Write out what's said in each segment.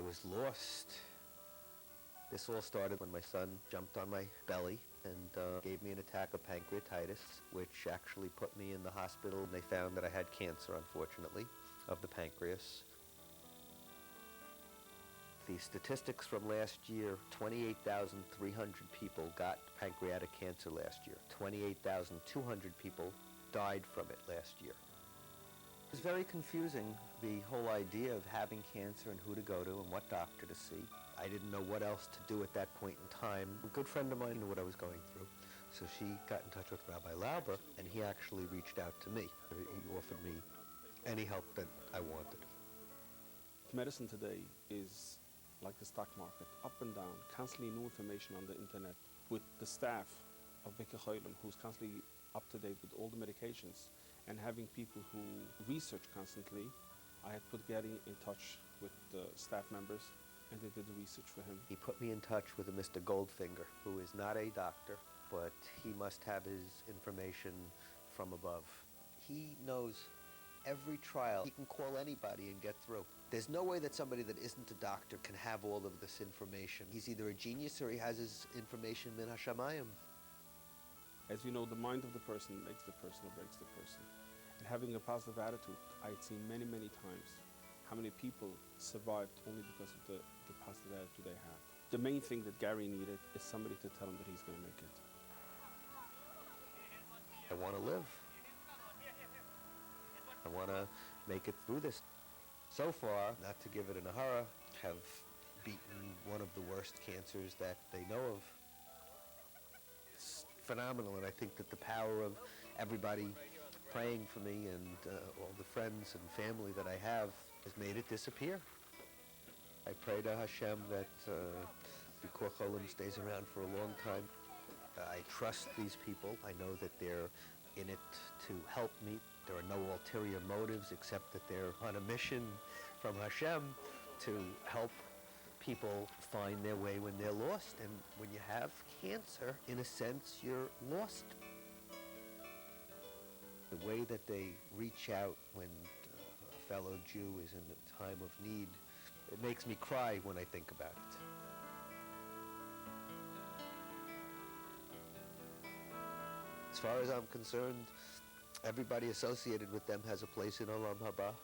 was lost. This all started when my son jumped on my belly and gave me an attack of pancreatitis, which actually put me in the hospital. They found that I had cancer, unfortunately, of the pancreas. The statistics from last year, 28,300 people got pancreatic cancer last year. 28,200 people died from it last year. It was very confusing, the whole idea of having cancer and who to go to and what doctor to see. I didn't know what else to do at that point in time. A good friend of mine knew what I was going through, so she got in touch with Rabbi Lauber, and he actually reached out to me. He offered me any help that I wanted. Medicine today is like the stock market, up and down, constantly new information on the internet. With the staff of BIKUR CHOLIM, who's constantly up to date with all the medications, and having people who research constantly, I had put Gary in touch with the staff members, and they did the research for him. He put me in touch with a Mr. Goldfinger, who is not a doctor, but he must have his information from above. He knows every trial. He can call anybody and get through. There's no way that somebody that isn't a doctor can have all of this information. He's either a genius or he has his information min hashamayim. As you know, the mind of the person makes the person or breaks the person. And having a positive attitude, I had seen many, many times how many people survived only because of the positive attitude they had. The main thing that Gary needed is somebody to tell him that he's going to make it. I want to live. I want to make it through this. So far, not to give it an ahara, have beaten one of the worst cancers that they know of. It's phenomenal, and I think that the power of everybody praying for me and all the friends and family that I have has made it disappear. I pray to Hashem that BIKUR CHOLIM stays around for a long time. I trust these people. I know that they're in it to help me. There are no ulterior motives except that they're on a mission from Hashem to help people find their way when they're lost. And when you have cancer, in a sense, you're lost. The way that they reach out when a fellow Jew is in a time of need, it makes me cry when I think about it. As far as I'm concerned, everybody associated with them has a place in Olam Haba.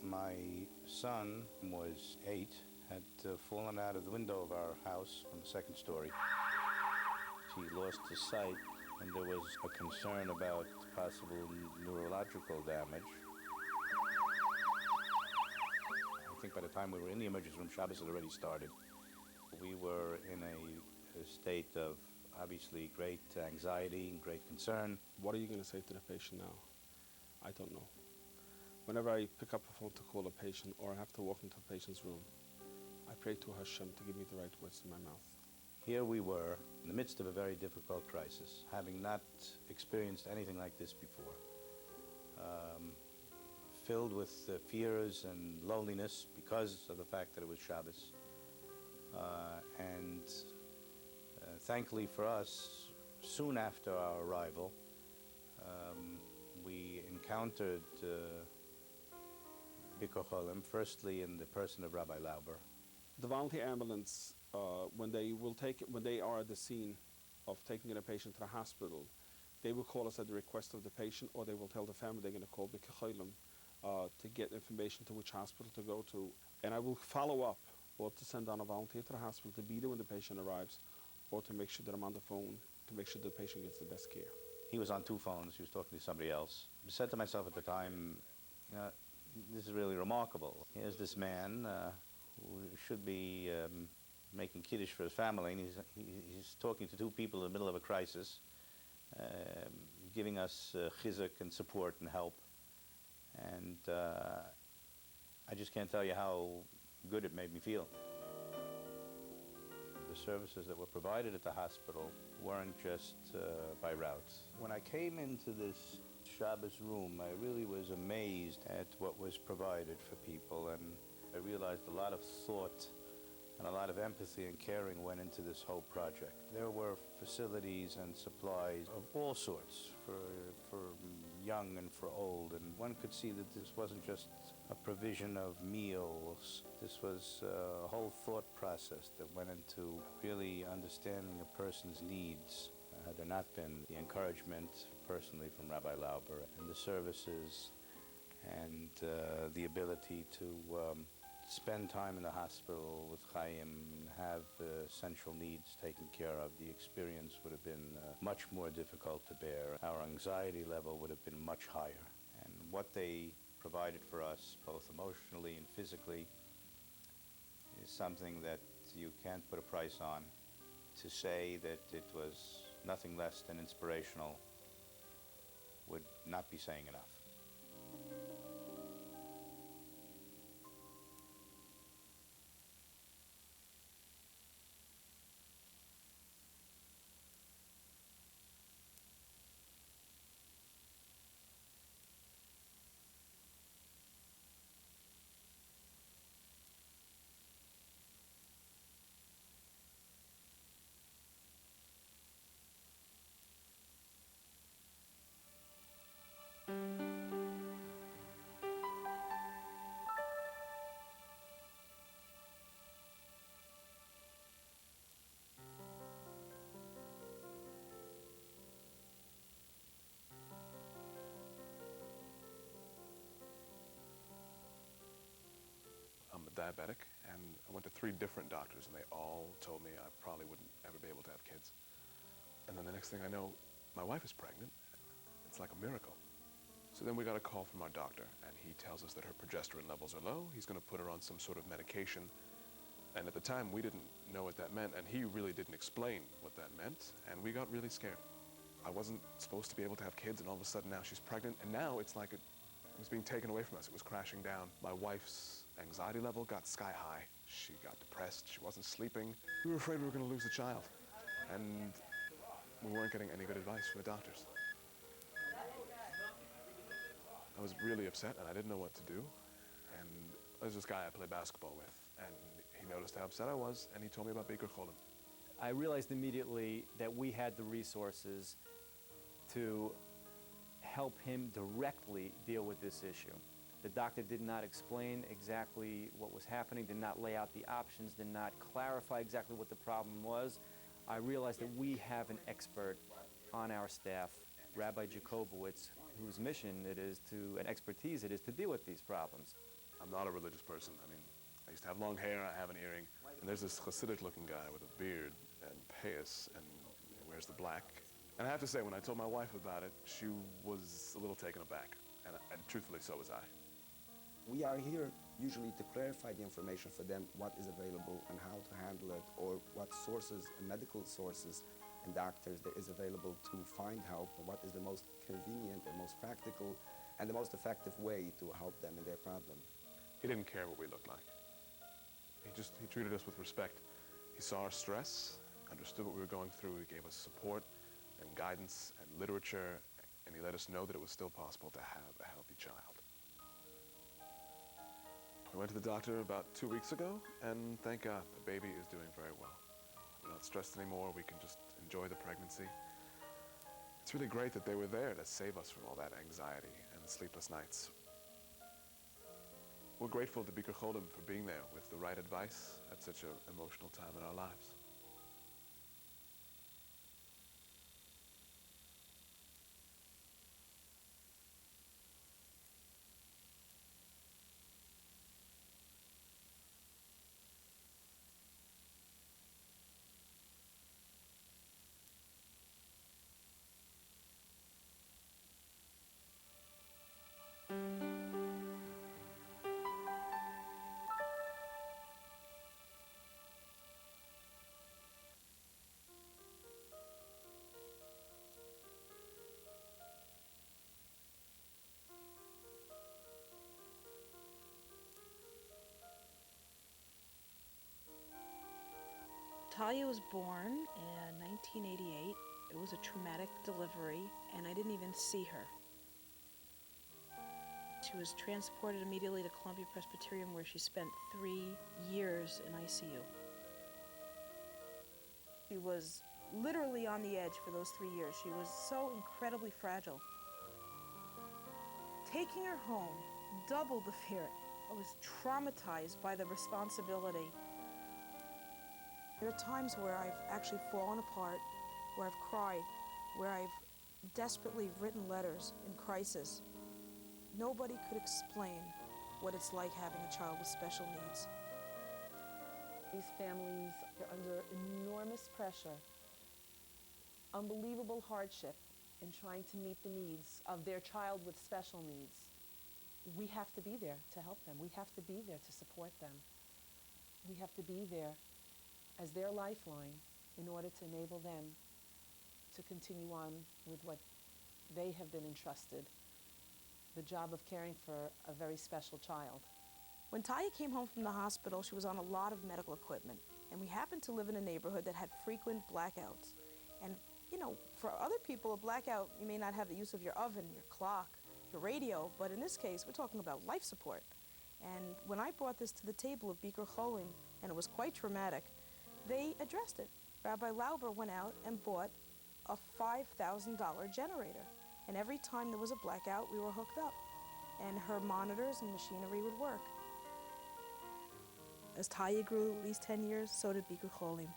My son was 8, had fallen out of the window of our house from the second story. He lost his sight, and there was a concern about possible neurological damage. I think by the time we were in the emergency room, Shabbos had already started. We were in a state of obviously great anxiety and great concern. What are you going to say to the patient now? I don't know. Whenever I pick up a phone to call a patient or I have to walk into a patient's room, I pray to Hashem to give me the right words in my mouth. Here we were in the midst of a very difficult crisis, having not experienced anything like this before, filled with fears and loneliness because of the fact that it was Shabbos. And thankfully for us, soon after our arrival, we encountered BIKUR CHOLIM, firstly in the person of Rabbi Lauber. The volunteer ambulance, when they are at the scene of taking a patient to the hospital, they will call us at the request of the patient, or they will tell the family they're going to call BIKUR CHOLIM to get information to which hospital to go to. And I will follow up, or to send down a volunteer to the hospital to be there when the patient arrives, or to make sure that I'm on the phone to make sure the patient gets the best care. He was on 2 phones. He was talking to somebody else. I said to myself at the time, you know, this is really remarkable. Here's this man who should be making kiddush for his family, and he's talking to two people in the middle of a crisis, giving us chizuk and support and help. And I just can't tell you how good it made me feel. The services that were provided at the hospital weren't just by routes. When I came into this Shabbos room, I really was amazed at what was provided for people, and I realized a lot of thought and a lot of empathy and caring went into this whole project. There were facilities and supplies of all sorts for young and for old, and one could see that this wasn't just a provision of meals. This was a whole thought process that went into really understanding a person's needs. Had there not been the encouragement personally from Rabbi Lauber and the services and the ability to spend time in the hospital with Chaim, have essential needs taken care of, the experience would have been much more difficult to bear. Our anxiety level would have been much higher. And what they provided for us, both emotionally and physically, is something that you can't put a price on. To say that it was nothing less than inspirational would not be saying enough. I'm a diabetic, and I went to 3 different doctors, and they all told me I probably wouldn't ever be able to have kids. And then the next thing I know, my wife is pregnant. It's like a miracle. So then we got a call from our doctor, and he tells us that her progesterone levels are low. He's going to put her on some sort of medication. And at the time, we didn't know what that meant, and he really didn't explain what that meant, and we got really scared. I wasn't supposed to be able to have kids, and all of a sudden now she's pregnant, and now it's like it was being taken away from us. It was crashing down. My wife's anxiety level got sky high. She got depressed. She wasn't sleeping. We were afraid we were going to lose the child, and we weren't getting any good advice from the doctors. I was really upset, and I didn't know what to do. And there's this guy I play basketball with, and he noticed how upset I was, and he told me about BIKUR CHOLIM. I realized immediately that we had the resources to help him directly deal with this issue. The doctor did not explain exactly what was happening, did not lay out the options, did not clarify exactly what the problem was. I realized that we have an expert on our staff, Rabbi Yaakov, whose mission it is to, and expertise it is to deal with these problems. I'm not a religious person. I mean, I used to have long hair, I have an earring, and there's this Hasidic-looking guy with a beard and payas, and he wears the black. And I have to say, when I told my wife about it, she was a little taken aback, and truthfully, so was I. We are here usually to clarify the information for them, what is available and how to handle it, or what sources, medical sources and doctors there is available to find help, and what is the most convenient and most practical and the most effective way to help them in their problem. He didn't care what we looked like. He treated us with respect. He saw our stress, understood what we were going through. He gave us support and guidance and literature, and he let us know that it was still possible to have a healthy child. We went to the doctor about 2 weeks ago, and thank God, the baby is doing very well. We're not stressed anymore. We can just enjoy the pregnancy. It's really great that they were there to save us from all that anxiety and the sleepless nights. We're grateful to BIKUR CHOLIM for being there with the right advice at such an emotional time in our lives. Talia was born in 1988. It was a traumatic delivery, and I didn't even see her. She was transported immediately to Columbia Presbyterian, where she spent 3 years in ICU. She was literally on the edge for those 3 years. She was so incredibly fragile. Taking her home doubled the fear. I was traumatized by the responsibility. There are times where I've actually fallen apart, where I've cried, where I've desperately written letters in crisis. Nobody could explain what it's like having a child with special needs. These families are under enormous pressure, unbelievable hardship in trying to meet the needs of their child with special needs. We have to be there to help them. We have to be there to support them. We have to be there as their lifeline in order to enable them to continue on with what they have been entrusted, the job of caring for a very special child. When Talia came home from the hospital, she was on a lot of medical equipment, and we happened to live in a neighborhood that had frequent blackouts. And, you know, for other people, a blackout, you may not have the use of your oven, your clock, your radio, but in this case, we're talking about life support. And when I brought this to the table of BIKUR CHOLIM, and it was quite traumatic, they addressed it. Rabbi Lauber went out and bought a $5,000 generator. And every time there was a blackout, we were hooked up. And her monitors and machinery would work. As Talia grew at least 10 years, so did BIKUR CHOLIM.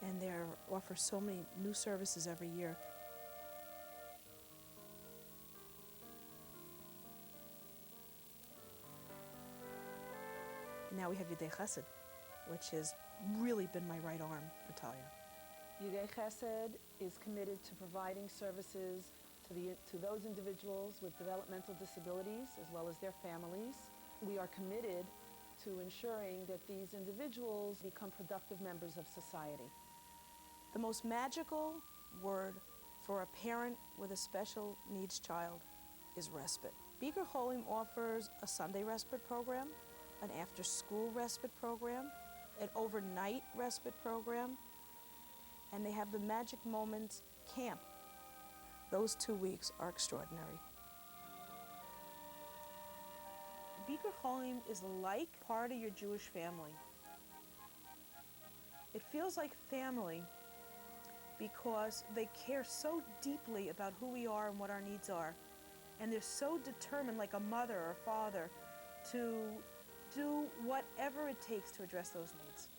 And they offer so many new services every year. And now we have Yidei Chesed, which has really been my right arm for Talia. Yidei Chesed is committed to providing services to those individuals with developmental disabilities as well as their families. We are committed to ensuring that these individuals become productive members of society. The most magical word for a parent with a special needs child is respite. BIKUR CHOLIM offers a Sunday respite program, an after-school respite program, an overnight respite program, and they have the Magic Moments Camp. Those 2 weeks are extraordinary. BIKUR CHOLIM is like part of your Jewish family. It feels like family because they care so deeply about who we are and what our needs are. And they're so determined, like a mother or father, to do whatever it takes to address those needs.